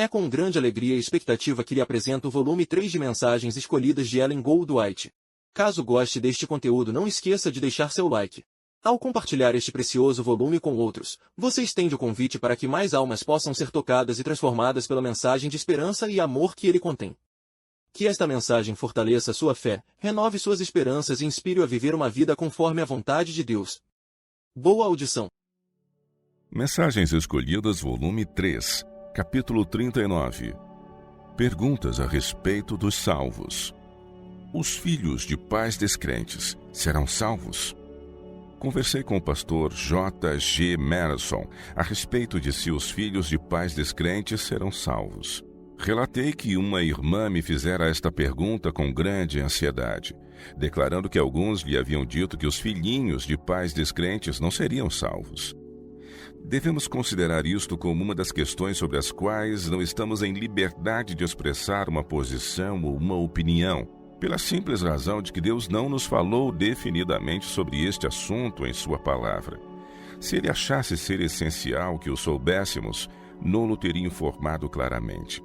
É com grande alegria e expectativa que lhe apresento o volume 3 de mensagens escolhidas de Ellen Goldwhite. Caso goste deste conteúdo, não esqueça de deixar seu like. Ao compartilhar este precioso volume com outros, você estende o convite para que mais almas possam ser tocadas e transformadas pela mensagem de esperança e amor que ele contém. Que esta mensagem fortaleça sua fé, renove suas esperanças e inspire-o a viver uma vida conforme a vontade de Deus. Boa audição. Mensagens Escolhidas, volume 3, capítulo 39. Perguntas a respeito dos salvos. Os filhos de pais descrentes serão salvos? Conversei com o pastor J.G. Merson a respeito de se os filhos de pais descrentes serão salvos. Relatei que uma irmã me fizera esta pergunta com grande ansiedade, declarando que alguns lhe haviam dito que os filhinhos de pais descrentes não seriam salvos. Devemos considerar isto como uma das questões sobre as quais não estamos em liberdade de expressar uma posição ou uma opinião, pela simples razão de que Deus não nos falou definidamente sobre este assunto em sua palavra. Se ele achasse ser essencial que o soubéssemos, não o teria informado claramente.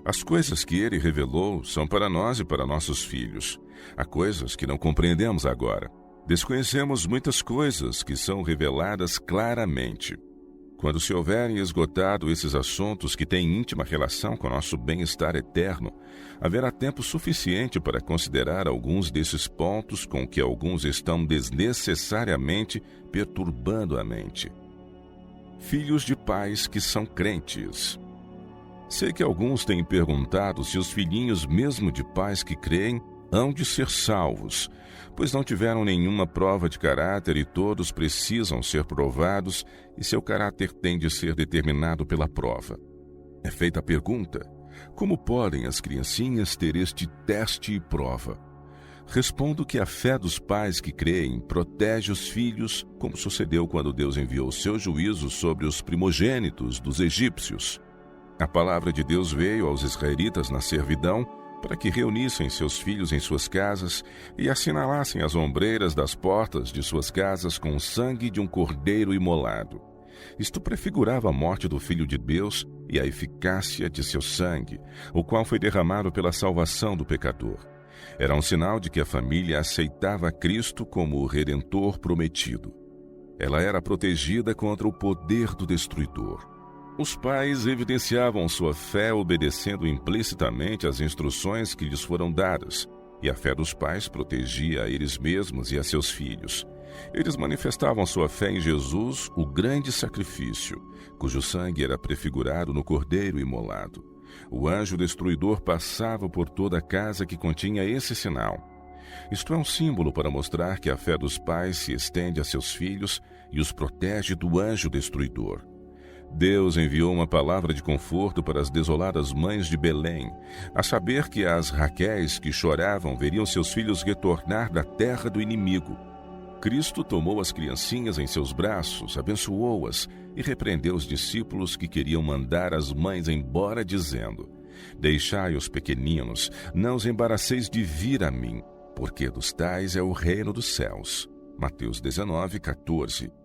As coisas que ele revelou são para nós e para nossos filhos. Há coisas que não compreendemos agora. Desconhecemos muitas coisas que são reveladas claramente. Quando se houverem esgotado esses assuntos que têm íntima relação com nosso bem-estar eterno, haverá tempo suficiente para considerar alguns desses pontos com que alguns estão desnecessariamente perturbando a mente. Filhos de pais que são crentes. Sei que alguns têm perguntado se os filhinhos mesmo de pais que creem hão de ser salvos, pois não tiveram nenhuma prova de caráter e todos precisam ser provados e seu caráter tem de ser determinado pela prova. É feita a pergunta: como podem as criancinhas ter este teste e prova? Respondo que a fé dos pais que creem protege os filhos, como sucedeu quando Deus enviou seu juízo sobre os primogênitos dos egípcios. A palavra de Deus veio aos israelitas na servidão para que reunissem seus filhos em suas casas e assinalassem as ombreiras das portas de suas casas com o sangue de um cordeiro imolado. Isto prefigurava a morte do Filho de Deus e a eficácia de seu sangue, o qual foi derramado pela salvação do pecador. Era um sinal de que a família aceitava Cristo como o Redentor prometido. Ela era protegida contra o poder do destruidor. Os pais evidenciavam sua fé obedecendo implicitamente às instruções que lhes foram dadas, e a fé dos pais protegia a eles mesmos e a seus filhos. Eles manifestavam sua fé em Jesus, o grande sacrifício, cujo sangue era prefigurado no cordeiro imolado. O anjo destruidor passava por toda a casa que continha esse sinal. Isto é um símbolo para mostrar que a fé dos pais se estende a seus filhos e os protege do anjo destruidor. Deus enviou uma palavra de conforto para as desoladas mães de Belém, a saber que as Raquéis que choravam veriam seus filhos retornar da terra do inimigo. Cristo tomou as criancinhas em seus braços, abençoou-as e repreendeu os discípulos que queriam mandar as mães embora, dizendo: Deixai os pequeninos, não os embaraceis de vir a mim, porque dos tais é o reino dos céus. Mateus 19, 14.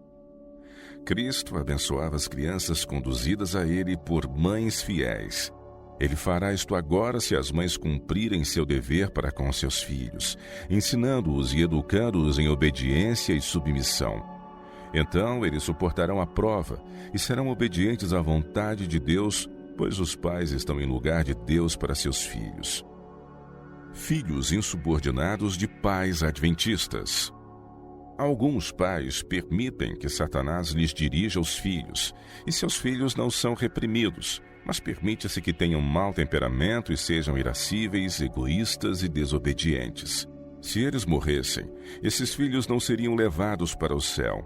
Cristo abençoava as crianças conduzidas a ele por mães fiéis. Ele fará isto agora se as mães cumprirem seu dever para com seus filhos, ensinando-os e educando-os em obediência e submissão. Então eles suportarão a prova e serão obedientes à vontade de Deus, pois os pais estão em lugar de Deus para seus filhos. Filhos insubordinados de pais adventistas. Alguns pais permitem que Satanás lhes dirija os filhos, e seus filhos não são reprimidos, mas permite-se que tenham mau temperamento e sejam irascíveis, egoístas e desobedientes. Se eles morressem, esses filhos não seriam levados para o céu.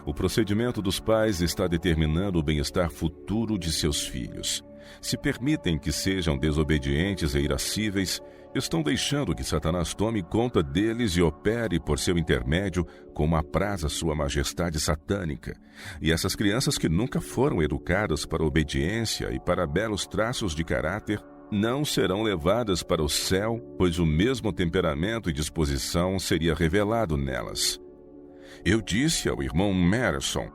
O procedimento dos pais está determinando o bem-estar futuro de seus filhos. Se permitem que sejam desobedientes e irascíveis, estão deixando que Satanás tome conta deles e opere por seu intermédio como apraz a sua majestade satânica. E essas crianças que nunca foram educadas para obediência e para belos traços de caráter não serão levadas para o céu, pois o mesmo temperamento e disposição seria revelado nelas. Eu disse ao irmão Merson: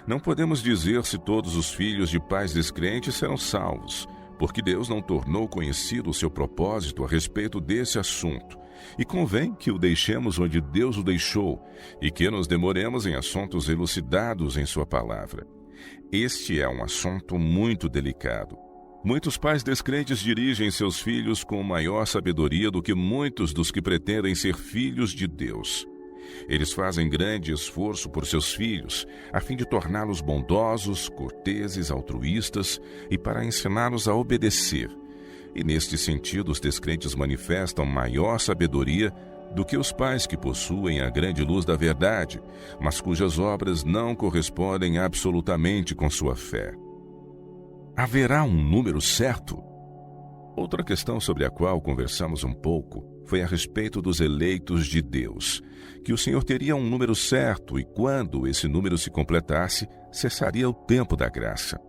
não podemos dizer se todos os filhos de pais descrentes serão salvos, porque Deus não tornou conhecido o seu propósito a respeito desse assunto, e convém que o deixemos onde Deus o deixou, e que nos demoremos em assuntos elucidados em sua palavra. Este é um assunto muito delicado. Muitos pais descrentes dirigem seus filhos com maior sabedoria do que muitos dos que pretendem ser filhos de Deus. Eles fazem grande esforço por seus filhos, a fim de torná-los bondosos, corteses, altruístas e para ensiná-los a obedecer. E neste sentido, os descrentes manifestam maior sabedoria do que os pais que possuem a grande luz da verdade, mas cujas obras não correspondem absolutamente com sua fé. Haverá um número certo? Outra questão sobre a qual conversamos um pouco foi a respeito dos eleitos de Deus, que o Senhor teria um número certo e quando esse número se completasse, cessaria o tempo da graça.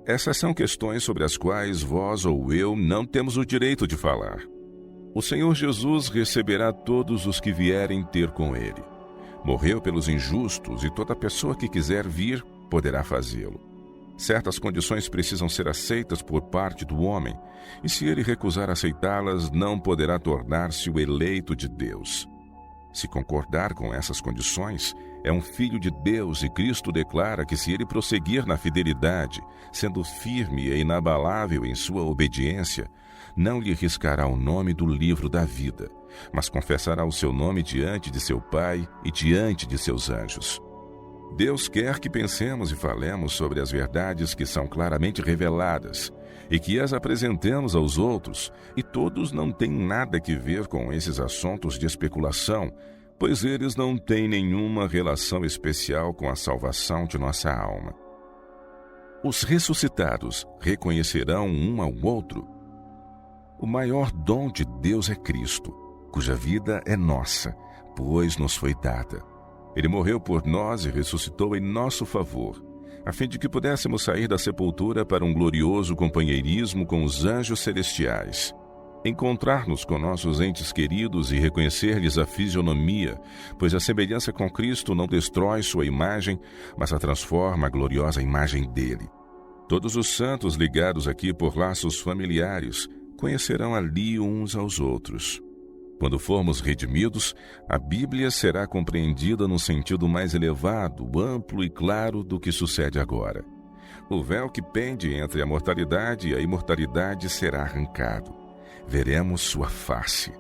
Essas são questões sobre as quais vós ou eu não temos o direito de falar. O Senhor Jesus receberá todos os que vierem ter com Ele. Morreu pelos injustos e toda pessoa que quiser vir poderá fazê-lo. Certas condições precisam ser aceitas por parte do homem, e se ele recusar aceitá-las, não poderá tornar-se o eleito de Deus. Se concordar com essas condições, é um filho de Deus e Cristo declara que se ele prosseguir na fidelidade, sendo firme e inabalável em sua obediência, não lhe riscará o nome do livro da vida, mas confessará o seu nome diante de seu Pai e diante de seus anjos. Deus quer que pensemos e falemos sobre as verdades que são claramente reveladas e que as apresentemos aos outros, e todos não têm nada que ver com esses assuntos de especulação, pois eles não têm nenhuma relação especial com a salvação de nossa alma. Os ressuscitados reconhecerão um ao outro. O maior dom de Deus é Cristo, cuja vida é nossa, pois nos foi dada. Ele morreu por nós e ressuscitou em nosso favor, a fim de que pudéssemos sair da sepultura para um glorioso companheirismo com os anjos celestiais, encontrar-nos com nossos entes queridos e reconhecer-lhes a fisionomia, pois a semelhança com Cristo não destrói sua imagem, mas a transforma a gloriosa imagem dele. Todos os santos ligados aqui por laços familiares conhecerão ali uns aos outros. Quando formos redimidos, a Bíblia será compreendida num sentido mais elevado, amplo e claro do que sucede agora. O véu que pende entre a mortalidade e a imortalidade será arrancado. Veremos sua face.